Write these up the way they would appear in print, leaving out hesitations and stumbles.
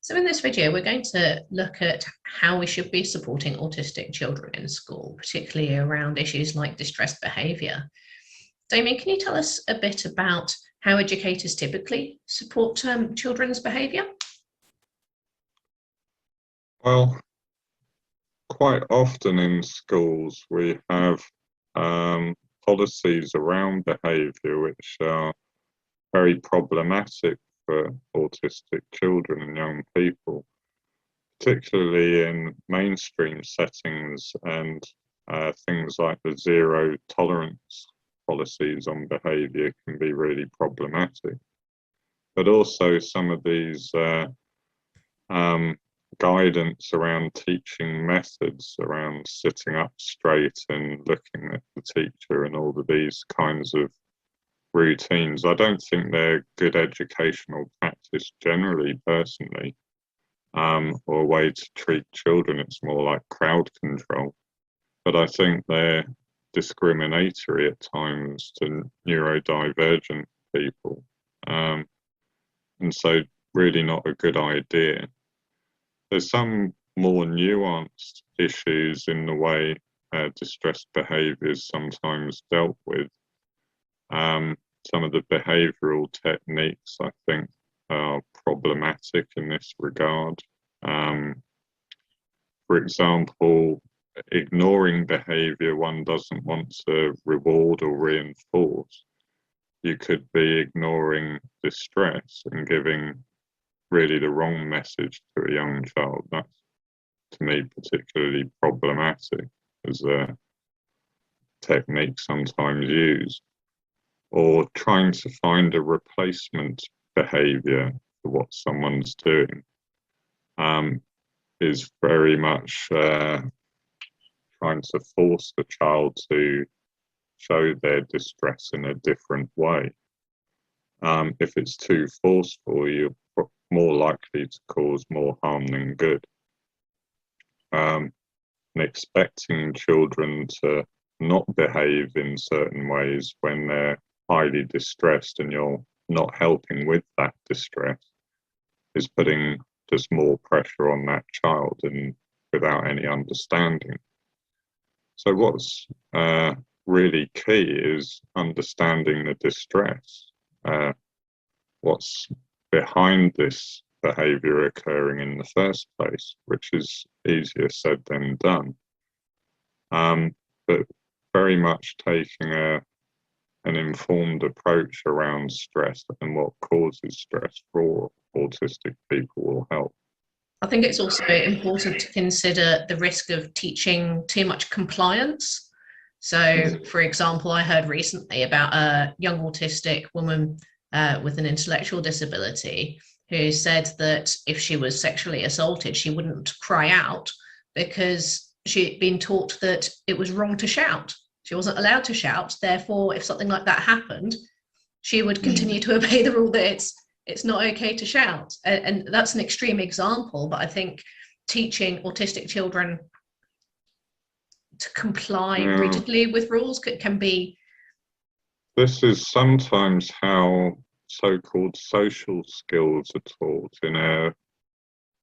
So in this video, we're going to look at how we should be supporting autistic children in school, particularly around issues like distressed behaviour. Damian, can you tell us a bit about how educators typically support children's behaviour? Well, quite often in schools we have policies around behaviour which are very problematic for autistic children and young people, particularly in mainstream settings, and things like the zero tolerance policies on behaviour can be really problematic. But also some of these guidance around teaching methods, around sitting up straight and looking at the teacher and all of these kinds of routines. I don't think they're good educational practice generally, personally, or a way to treat children. It's more like crowd control. But I think they're discriminatory at times to neurodivergent people. And so really not a good idea. There's some more nuanced issues in the way distressed behaviour is sometimes dealt with. Some of the behavioural techniques, I think, are problematic in this regard. For example, ignoring behaviour one doesn't want to reward or reinforce. You could be ignoring distress and giving really the wrong message to a young child. That's, to me, particularly problematic as a technique sometimes used. Or trying to find a replacement behaviour for what someone's doing is very much trying to force the child to show their distress in a different way. If it's too forceful, you're more likely to cause more harm than good. And expecting children to not behave in certain ways when they're highly distressed and you're not helping with that distress is putting just more pressure on that child and without any understanding. So what's really key is understanding the distress. What's behind this behaviour occurring in the first place, which is easier said than done. But very much taking an informed approach around stress and what causes stress for autistic people will help. I think it's also important to consider the risk of teaching too much compliance. So, for example, I heard recently about a young autistic woman with an intellectual disability who said that if she was sexually assaulted, she wouldn't cry out because she'd been taught that it was wrong to shout. She wasn't allowed to shout. Therefore, if something like that happened, she would continue to obey the rule that it's not okay to shout. And that's an extreme example, but I think teaching autistic children to comply rigidly with rules can be. This is sometimes how so-called social skills are taught, in a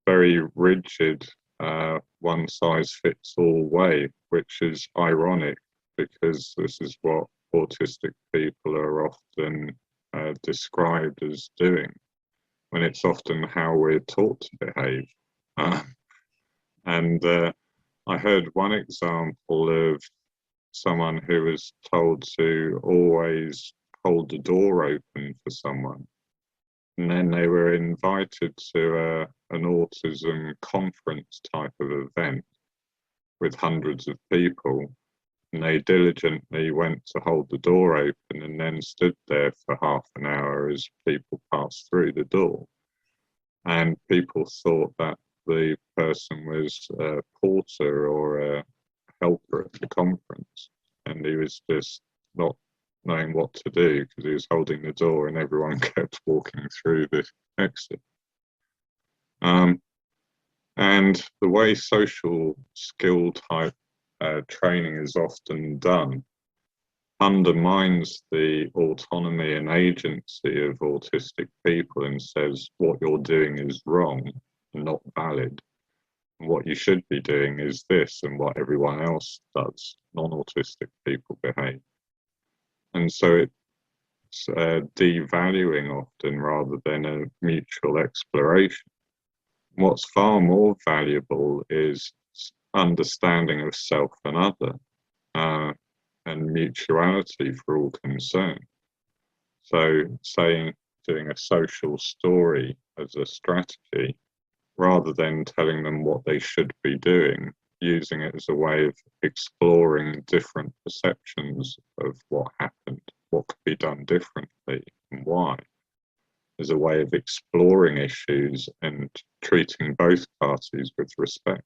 very rigid, one-size-fits-all way, which is ironic, because this is what autistic people are often described as doing, when it's often how we're taught to behave. And I heard one example of someone who was told to always hold the door open for someone. And then they were invited to an autism conference type of event with hundreds of people. And they diligently went to hold the door open and then stood there for half an hour as people passed through the door. And people thought that the person was a porter or a helper at the conference. And he was just not knowing what to do because he was holding the door and everyone kept walking through the exit. And the way social skill type training is often done undermines the autonomy and agency of autistic people and says what you're doing is wrong, are not valid. And what you should be doing is this, and what everyone else does, non-autistic people behave. And so it's devaluing often rather than a mutual exploration. What's far more valuable is understanding of self and other, and mutuality for all concerned. So doing a social story as a strategy, rather than telling them what they should be doing, using it as a way of exploring different perceptions of what happened, what could be done differently and why, as a way of exploring issues and treating both parties with respect.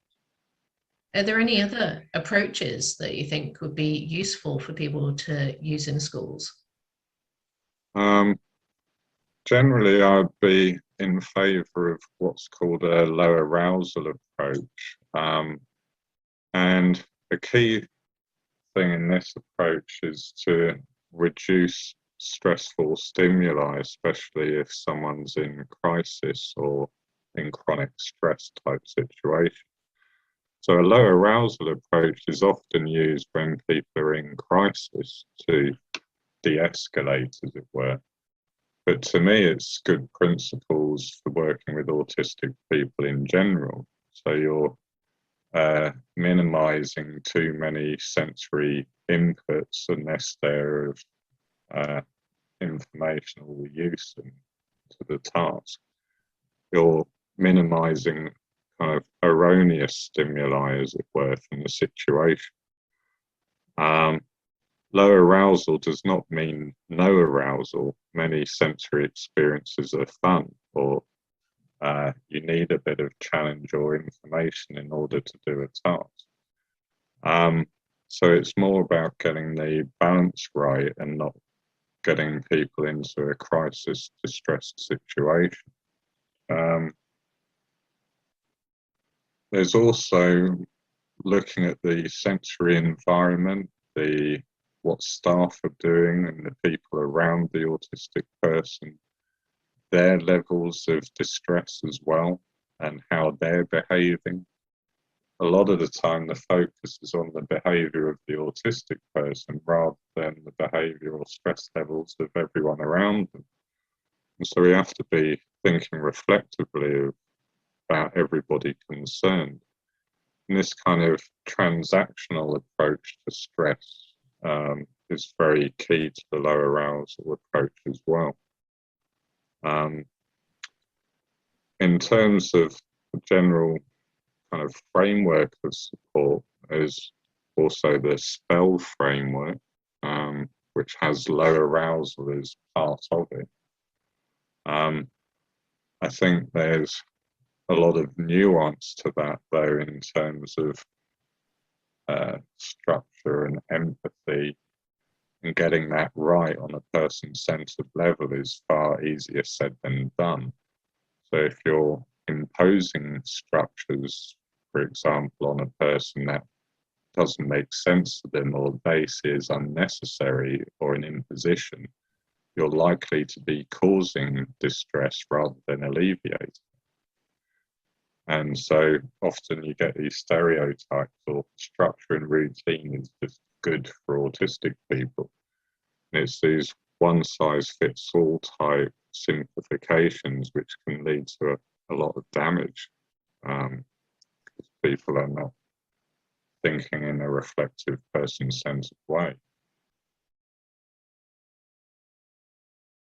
Are there any other approaches that you think would be useful for people to use in schools? Generally, I'd be in favour of what's called a low arousal approach. And the key thing in this approach is to reduce stressful stimuli, especially if someone's in crisis or in chronic stress type situation. So a low arousal approach is often used when people are in crisis to de-escalate, as it were. But to me, it's good principles for working with autistic people in general. So you're minimizing too many sensory inputs unless they're of informational use to the task. You're minimizing kind of erroneous stimuli, as it were, from the situation. Low arousal does not mean no arousal. Many sensory experiences are fun, or you need a bit of challenge or information in order to do a task. So it's more about getting the balance right and not getting people into a crisis, distressed situation. There's also looking at the sensory environment, what staff are doing and the people around the autistic person, their levels of distress as well, and how they're behaving. A lot of the time, the focus is on the behaviour of the autistic person rather than the behaviour or stress levels of everyone around them. And so we have to be thinking reflectively about everybody concerned. And this kind of transactional approach to stress is very key to the low arousal approach as well. In terms of the general kind of framework of support, is also the SPELL framework, which has low arousal as part of it. I think there's a lot of nuance to that, though, in terms of structure and empathy, and getting that right on a person-centered level is far easier said than done. So if you're imposing structures, for example, on a person that doesn't make sense to them or they see as unnecessary or an imposition, you're likely to be causing distress rather than alleviating. And so often you get these stereotypes, or structure and routine is just good for autistic people. And it's these one-size-fits-all type simplifications which can lead to a lot of damage, because people are not thinking in a reflective, person-centered way.